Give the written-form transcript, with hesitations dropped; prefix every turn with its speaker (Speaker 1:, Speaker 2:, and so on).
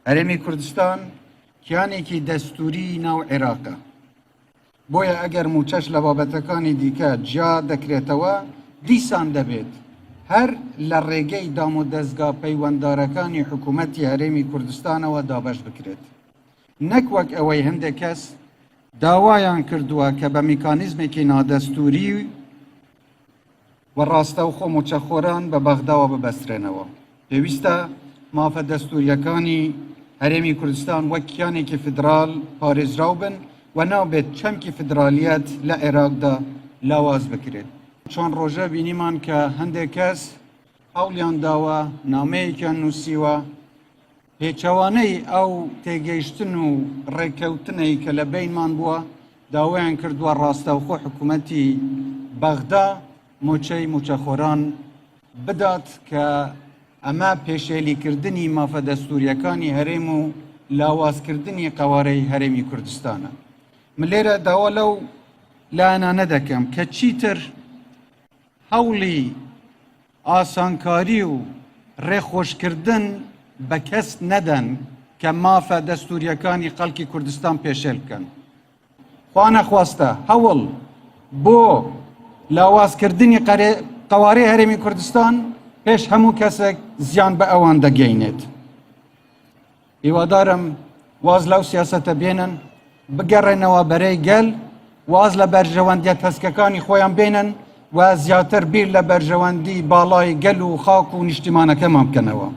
Speaker 1: هەرێمی کوردستان کیانێکی دەستوری ناو عێراقە. بۆیە ئەگەر موچەش لە بابەتەکانی دیکە جیا دەکرێتەوە، دیسان دەبێت هەر لە ڕێگەی دام و دەستگا پەیوەنددارەکانی حکوومەتی هەرێمی کوردستانەوە دابەش بکرێت. نەک وەک ئەوەی هەندێک کەس داوایان کردووە کە بە میکانیزمێکی نادەستوری و ڕاستەوخۆ موچەخۆران بە بەغداوە ببەسترێنەوە. پێویستە مافە دەستوریەکانی هەرێمی کوردستان وەک کیانێکی فدرال پارێزراو بن و نابێت چەمکی فدرالیەت لە عێراقدا لاواز بکرێت. چۆن ڕۆژە بینیمان کە هەندێک کەس هەوڵیان داوە نامەیەکیان نووسیوە پێچەوانەی ئەو تێگەیشتن و ڕێکەوتنەی کە لە بینمان بووە داوایان کردووە ڕاستەوخۆ حکوومەتی بەغدا موچەی موچەخۆران بدات کە ئەمە پێشێلیکردنی مافە دەستوریەکانی هەرێم و لاوازکردنی قەوارەی هەرێمی کوردستانە. من لێرە داوا لەو لایەنانە دەکەم کە چیتر هەوڵی ئاسانکاری و ڕێخۆشکردن بە کەس نەدەن کە مافە دەستوریەکانی خەڵکی کوردستان پێشێل بکەن. خوا نەخواستە هەوڵ بۆ لاوازکردنی قەوارەی هەرێمی کوردستان پێش هەموو کەسێک زیان بە ئەوان دەگەینێت. هیوادارم واز لەو سیاسەتە بێنن، بگەڕێنەوە بەرەی گەل، واز لە بەرژەوەندیە هەسکەکانی خۆیان بێنن و زیاتر بیر لە بەرژەوەندی باڵای گەل و خاک و نیشتیمانەکەمان بکەنەوە.